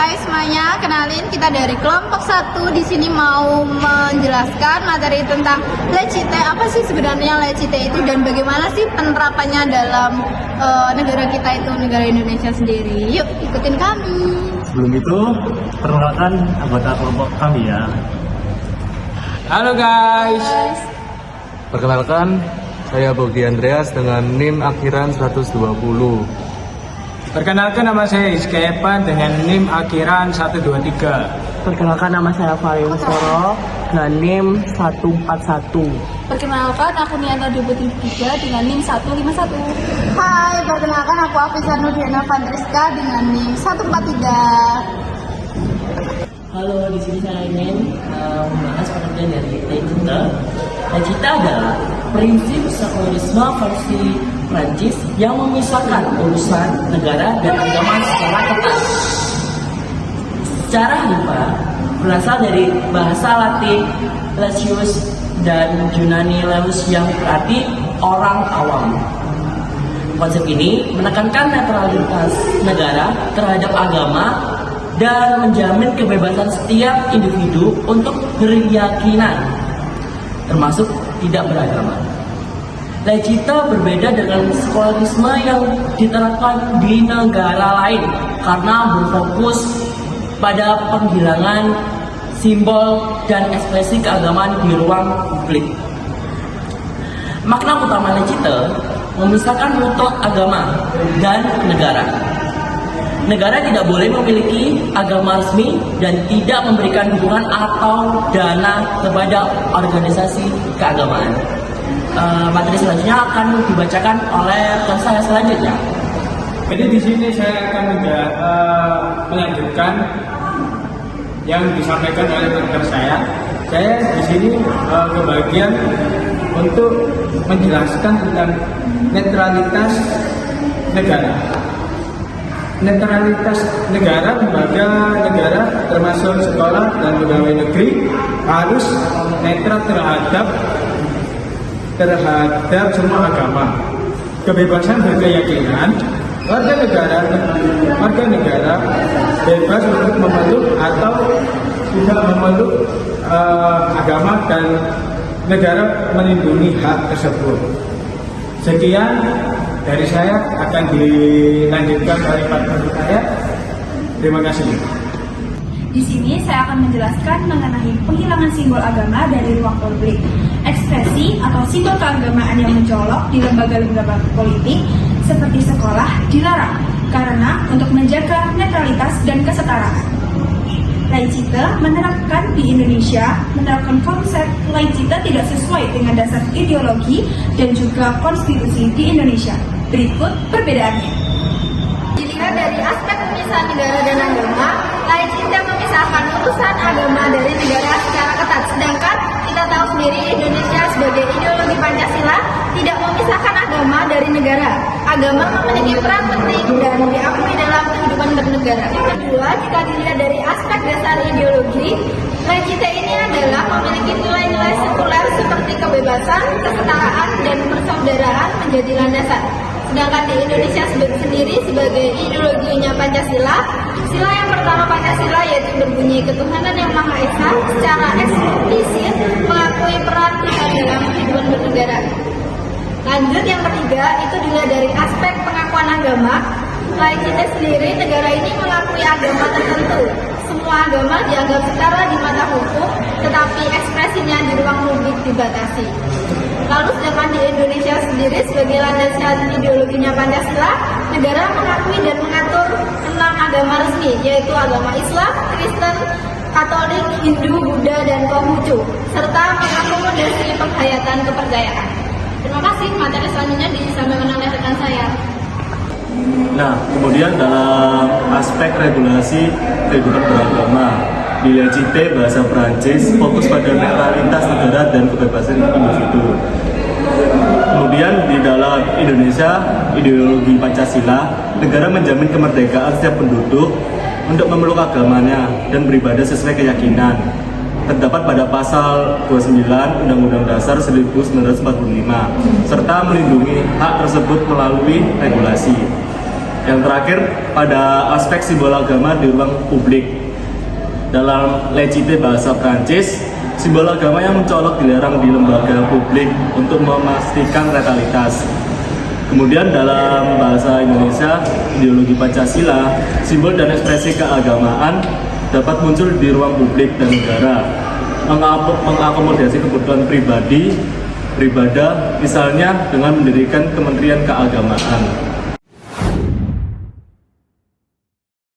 Hai semuanya, kenalin kita dari kelompok 1 di sini mau menjelaskan materi tentang LCT. Apa sih sebenarnya LCT itu dan bagaimana sih penerapannya dalam negara kita itu, negara Indonesia sendiri. Yuk ikutin kami. Sebelum itu, perkenalkan anggota kelompok kami ya. Halo guys. Perkenalkan, saya Bogi Andreas dengan NIM akhiran 120. Perkenalkan nama saya Rizky Evan dengan NIM akhiran 123. Perkenalkan nama saya Faryung Soro dengan NIM 141. Perkenalkan aku Nianta Deputi 3 dengan NIM 151. Hai, perkenalkan aku Afisa Nurdiana Vandriska dengan NIM 143. Halo, di sini saya ingin membahas pengertian dari LCT. LCT adalah prinsip sekularisme versi Prancis yang memisahkan urusan negara dan agama secara ketat. Secara lupa berasal dari bahasa Latin Laicius dan Yunani Laus yang berarti orang awam. Konsep ini menekankan netralitas negara terhadap agama dan menjamin kebebasan setiap individu untuk berkeyakinan, termasuk tidak beragama. LCT berbeda dengan sekularisme yang diterapkan di negara lain karena berfokus pada penghilangan simbol dan ekspresi keagamaan di ruang publik. Makna utama LCT memisahkan mutu agama dan negara. Negara tidak boleh memiliki agama resmi dan tidak memberikan dukungan atau dana kepada organisasi keagamaan. Materi selanjutnya akan dibacakan oleh rekan saya selanjutnya. Jadi di sini saya akan melanjutkan yang disampaikan oleh rekan saya. Saya di sini kebagian untuk menjelaskan tentang netralitas negara. Netralitas negara, lembaga negara termasuk sekolah dan pegawai negeri harus netral terhadap semua agama. Kebebasan berkeyakinan, warga negara bebas untuk memeluk atau tidak memeluk agama dan negara melindungi hak tersebut. Sekian dari saya, akan dilanjutkan oleh partner saya. Terima kasih. Di sini saya akan menjelaskan mengenai penghilangan simbol agama dari ruang publik. Ekspresi atau simbol keagamaan yang mencolok di lembaga-lembaga politik seperti sekolah dilarang karena untuk menjaga netralitas dan kesetaraan. LCT menerapkan konsep LCT tidak sesuai dengan dasar ideologi dan juga konstitusi di Indonesia. Berikut perbedaannya. Dilihat dari aspek pemisahan negara dan agama, LCT memisahkan urusan agama dari negara secara ketat. Sedangkan kita tahu sendiri Indonesia sebagai ideologi Pancasila tidak memisahkan agama dari negara. Agama memiliki peran penting dan diakui dalam kehidupan bernegara. Yang kedua, jika dilihat dari aspek dasar ideologi, LCT ini adalah memiliki nilai-nilai sekuler seperti kebebasan, kesetaraan, dan persaudaraan menjadi landasan. Sedangkan di Indonesia sendiri sebagai ideologinya Pancasila, sila yang pertama Pancasila yaitu berbunyi ketuhanan yang Maha Esa secara eksplisit mengakui peran Tuhan dalam kehidupan bernegara. Lanjut yang ketiga, itu dilihat dari aspek pengakuan agama. LCT sendiri, negara ini mengakui agama tertentu. Semua agama dianggap setara di mata hukum, tetapi ekspresinya di ruang publik dibatasi. Lalu sedangkan di Indonesia sendiri sebagai landasan ideologinya Pancasila, negara mengakui dan mengatur tentang agama resmi, yaitu agama Islam, Kristen, Katolik, Hindu, Buddha, dan Konghucu, serta mengakomodasi penghayatan kepercayaan. Terima kasih, materi selanjutnya disampaikan oleh rekan saya. Nah, kemudian dalam aspek regulasi kehidupan beragama, di LCT bahasa Prancis fokus pada netralitas negara dan kebebasan individu. Kemudian di dalam Indonesia, ideologi Pancasila, negara menjamin kemerdekaan setiap penduduk untuk memeluk agamanya dan beribadah sesuai keyakinan. Terdapat pada pasal 29 Undang-Undang Dasar 1945, serta melindungi hak tersebut melalui regulasi. Yang terakhir, pada aspek simbol agama di ruang publik. Dalam Legite bahasa Prancis, simbol agama yang mencolok dilarang di lembaga publik untuk memastikan netralitas. Kemudian dalam bahasa Indonesia, ideologi Pancasila, simbol dan ekspresi keagamaan dapat muncul di ruang publik dan negara, mengakomodasi kebutuhan pribadi, beribadah, misalnya dengan mendirikan Kementerian Keagamaan.